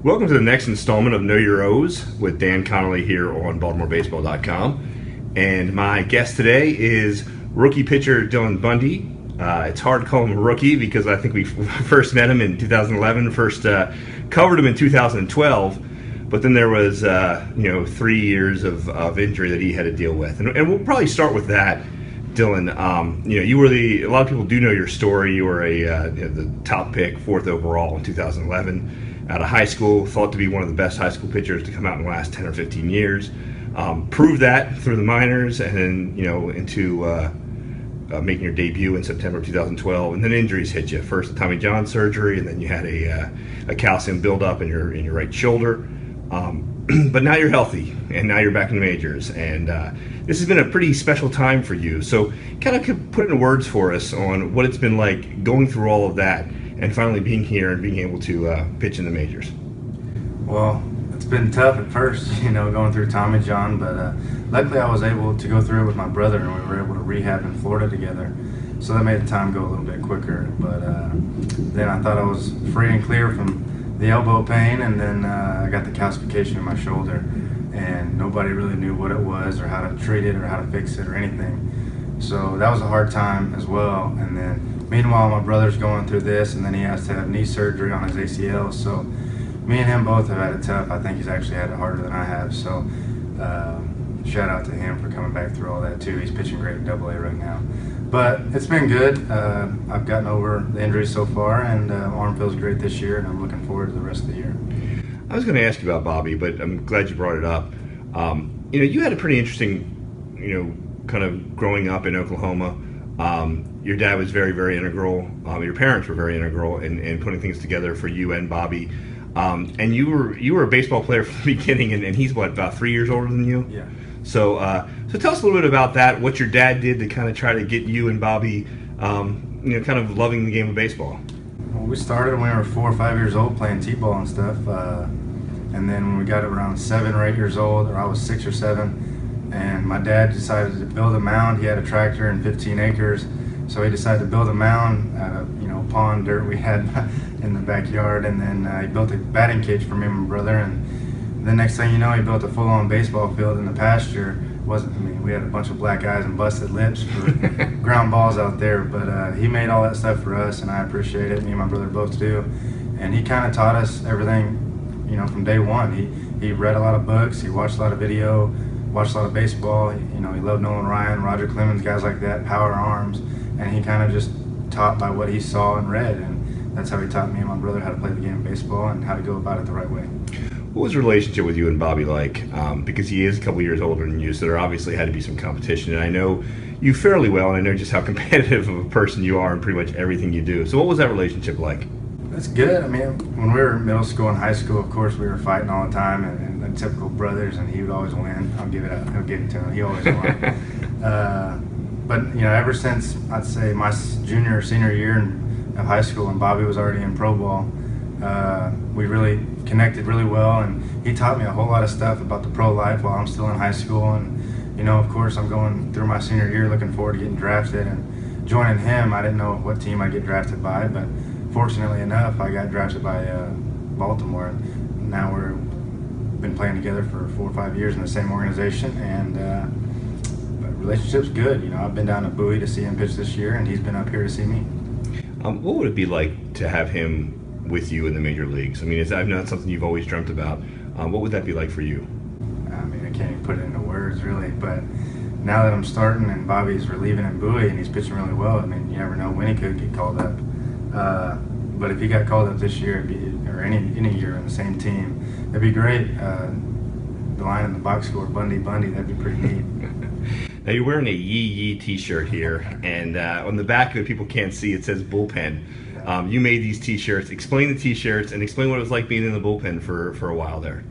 Welcome to the next installment of Know Your O's with Dan Connolly here on BaltimoreBaseball.com. And my guest today is rookie pitcher Dylan Bundy. It's hard to call him a rookie because I think we first met him in 2011, first covered him in 2012. But then there was 3 years of injury that he had to deal with. And we'll probably start with that, Dylan. You were a lot of people do know your story. You were the top pick, 4th overall in 2011. Out of high school, thought to be one of the best high school pitchers to come out in the last 10 or 15 years. Proved that through the minors and then, into making your debut in September of 2012. And then injuries hit you. First the Tommy John surgery, and then you had a calcium buildup in your right shoulder. But now you're healthy, and now you're back in the majors. And this has been a pretty special time for you. So kind of put it into words for us on what it's been like going through all of that and finally being here and being able to pitch in the majors. Well, it's been tough at first, going through Tommy John, but luckily I was able to go through it with my brother, and we were able to rehab in Florida together. So that made the time go a little bit quicker. But then I thought I was free and clear from the elbow pain, and then I got the calcification in my shoulder, and nobody really knew what it was or how to treat it or how to fix it or anything. So that was a hard time as well. And then meanwhile, my brother's going through this, and then he has to have knee surgery on his ACL. So me and him both have had it tough. I think he's actually had it harder than I have. So shout out to him for coming back through all that too. He's pitching great in AA right now. But it's been good. I've gotten over the injuries so far, and arm feels great this year, and I'm looking forward to the rest of the year. I was going to ask you about Bobby, but I'm glad you brought it up. You had a pretty interesting, kind of growing up in Oklahoma. Your dad was very, very integral. Your parents were very integral in putting things together for you and Bobby. And you were a baseball player from the beginning, and he's about 3 years older than you? Yeah. So tell us a little bit about that, what your dad did to kind of try to get you and Bobby, kind of loving the game of baseball. Well, we started when we were 4 or 5 years old playing t-ball and stuff. And then when we got around 7 or 8 years old, or I was 6 or 7, and my dad decided to build a mound. He had a tractor and 15 acres. So he decided to build a mound out of, pond dirt we had in the backyard, and then he built a batting cage for me and my brother, and the next thing you know, he built a full-on baseball field in the pasture. We had a bunch of black eyes and busted lips for ground balls out there, but he made all that stuff for us, and I appreciate it. Me and my brother both do, and he kind of taught us everything, from day one. He read a lot of books, he watched a lot of video, watched a lot of baseball. He loved Nolan Ryan, Roger Clemens, guys like that, power arms. And he kind of just taught by what he saw and read, and that's how he taught me and my brother how to play the game of baseball and how to go about it the right way. What was the relationship with you and Bobby like? Because he is a couple years older than you, so there obviously had to be some competition. And I know you fairly well, and I know just how competitive of a person you are in pretty much everything you do. So what was that relationship like? That's good. When we were in middle school and high school, of course, we were fighting all the time, and typical brothers, and he would always win. I'll give it up. He'll give it to him. He always won. But ever since I'd say my junior or senior year of high school, and Bobby was already in pro ball, we really connected really well, and he taught me a whole lot of stuff about the pro life while I'm still in high school. And of course, I'm going through my senior year, looking forward to getting drafted and joining him. I didn't know what team I'd get drafted by, but fortunately enough, I got drafted by Baltimore. And now we've been playing together for 4 or 5 years in the same organization, and relationship's good. I've been down to Bowie to see him pitch this year, and he's been up here to see me. What would it be like to have him with you in the major leagues? I know that's something you've always dreamt about. What would that be like for you? I can't even put it into words, really. But now that I'm starting and Bobby's relieving in Bowie and he's pitching really well, you never know when he could get called up. But if he got called up this year, or any year on the same team, that'd be great. The line in the box score, Bundy, that'd be pretty neat. Now you're wearing a Yee Yee t-shirt here, and on the back of it, people can't see, it says Bullpen. You made these t-shirts. Explain the t-shirts and explain what it was like being in the bullpen for a while there.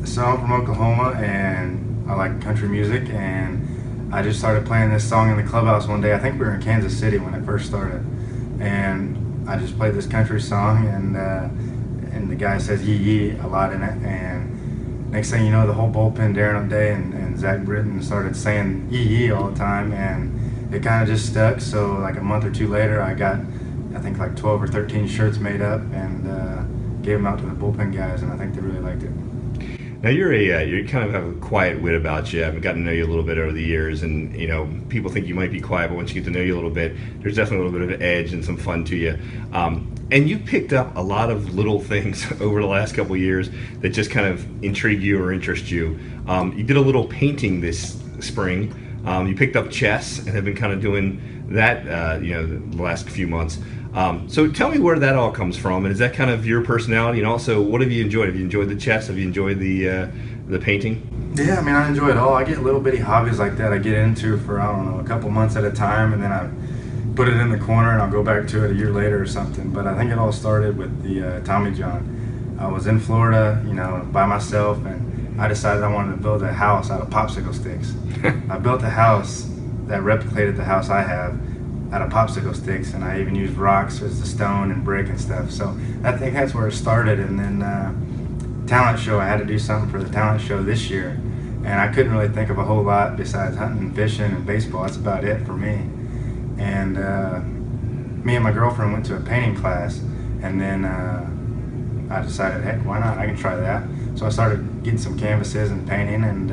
So I'm from Oklahoma, and I like country music, and I just started playing this song in the clubhouse one day. I think we were in Kansas City when it first started, and I just played this country song, and the guy says Yee Yee a lot in it, and next thing you know, the whole bullpen, Darren O'Day and Zach Britton, started saying Yee Yee all the time, and it kind of just stuck. So like a month or two later, I got, I think, like 12 or 13 shirts made up, and gave them out to the bullpen guys, and I think they really liked it. Now you kind of have a quiet wit about you. I've gotten to know you a little bit over the years, and people think you might be quiet, but once you get to know you a little bit, there's definitely a little bit of an edge and some fun to you. And you picked up a lot of little things over the last couple of years that just kind of intrigue you or interest you. You did a little painting this spring. You picked up chess and have been kind of doing that, the last few months. So tell me where that all comes from, and is that kind of your personality? And also, what have you enjoyed? Have you enjoyed the chess? Have you enjoyed the painting? Yeah, I mean, I enjoy it all. I get little bitty hobbies like that I get into for, I don't know, a couple months at a time, and then I put it in the corner and I'll go back to it a year later or something. But I think it all started with the Tommy John. I was in Florida, by myself, and I decided I wanted to build a house out of popsicle sticks. I built a house that replicated the house I have out of popsicle sticks, and I even used rocks as the stone and brick and stuff. So I think that's where it started. And then talent show, I had to do something for the talent show this year, and I couldn't really think of a whole lot besides hunting and fishing and baseball. That's about it for me. And me and my girlfriend went to a painting class, and then I decided, heck, why not? I can try that. So I started getting some canvases and painting, and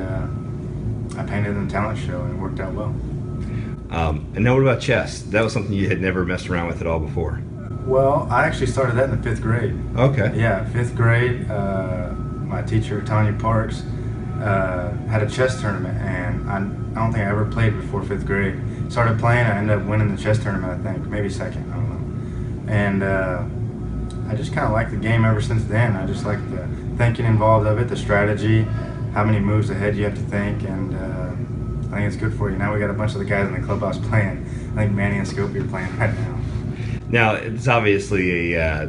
I painted in the talent show, and it worked out well. And now what about chess? That was something you had never messed around with at all before. Well, I actually started that in the 5th grade. Okay. Yeah, 5th grade. My teacher, Tanya Parks, had a chess tournament, and I don't think I ever played before 5th grade. Started playing, I ended up winning the chess tournament, I think, maybe second, I don't know. And I just kind of liked the game ever since then. I just liked the thinking involved of it, the strategy, how many moves ahead you have to think, and I think it's good for you. Now we got a bunch of the guys in the clubhouse playing. I think Manny and Scopey are playing right now. Now, it's obviously a,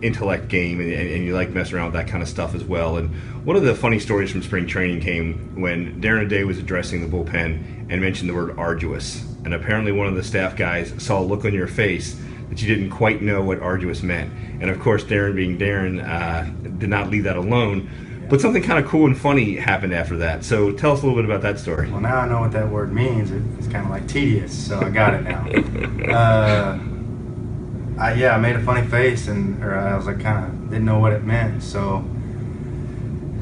intellect game, and you like messing around with that kind of stuff as well. And one of the funny stories from spring training came when Darren O'Day was addressing the bullpen and mentioned the word arduous. And apparently one of the staff guys saw a look on your face that you didn't quite know what arduous meant. And of course, Darren being Darren, did not leave that alone. But something kind of cool and funny happened after that. So tell us a little bit about that story. Well, now I know what that word means. It's kind of like tedious, so I got it now. I made a funny face, or I was like, kind of didn't know what it meant. So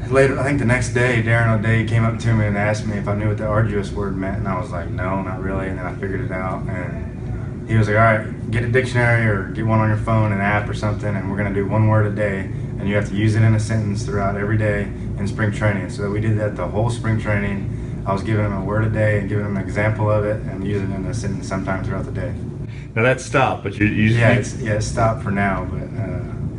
later, I think the next day, Darren O'Day came up to me and asked me if I knew what the arduous word meant, and I was like, no, not really. And then I figured it out, and he was like, all right, get a dictionary or get one on your phone, an app or something, and we're gonna do one word a day, and you have to use it in a sentence throughout every day in spring training. So we did that the whole spring training. I was giving him a word a day and giving him an example of it and using it in a sentence sometime throughout the day. Now that stopped, but it's stopped for now, but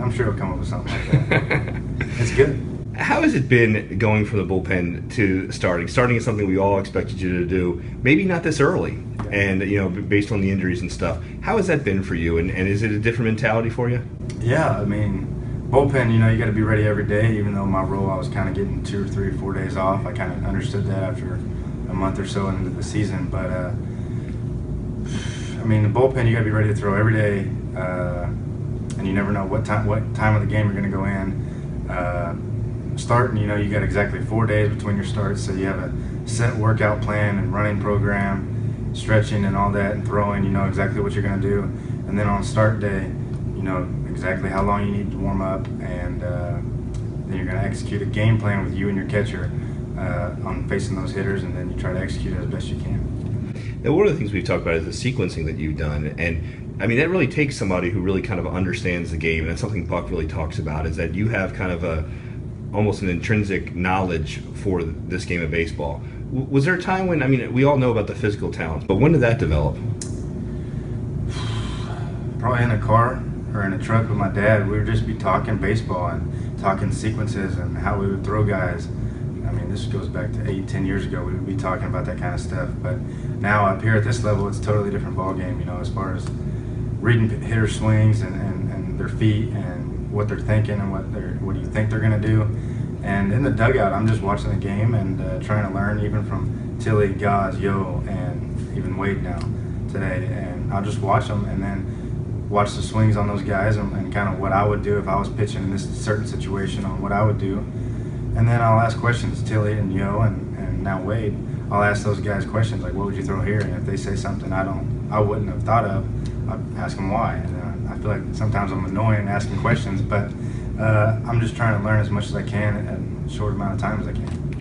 I'm sure he'll come up with something like that. It's good. How has it been going from the bullpen to starting? Starting is something we all expected you to do, maybe not this early, and based on the injuries and stuff. How has that been for you, and is it a different mentality for you? Yeah, I mean, bullpen, you got to be ready every day. Even though my role, I was kind of getting 2 or 3 or 4 days off. I kind of understood that after a month or so into the season, but I mean, the bullpen, you got to be ready to throw every day, and you never know what time of the game you're going to go in. Starting, you got exactly 4 days between your starts, so you have a set workout plan and running program, stretching and all that, and throwing. You know exactly what you're going to do, and then on start day, you know exactly how long you need to warm up, and then you're going to execute a game plan with you and your catcher on facing those hitters, and then you try to execute it as best you can. Now, one of the things we've talked about is the sequencing that you've done, and I mean that really takes somebody who really kind of understands the game, and that's something Buck really talks about, is that you have kind of almost an intrinsic knowledge for this game of baseball. Was there a time when, I mean, we all know about the physical talent, but when did that develop? Probably in a car or in a truck with my dad. We would just be talking baseball and talking sequences and how we would throw guys. I mean, this goes back to 8-10 years ago. We would be talking about that kind of stuff. But now up here at this level, it's a totally different ball game, as far as reading hitter swings and their feet and what they're thinking and what do you think they're going to do. And in the dugout, I'm just watching the game and trying to learn, even from Tilly, Gaz, Yo, and even Wade now today. And I'll just watch them and then watch the swings on those guys and kind of what I would do if I was pitching in this certain situation, on what I would do. And then I'll ask questions, Tilly and Yo and now Wade. I'll ask those guys questions like, what would you throw here? And if they say something I wouldn't have thought of, I ask them why. And I feel like sometimes I'm annoying asking questions, but I'm just trying to learn as much as I can in a short amount of time as I can.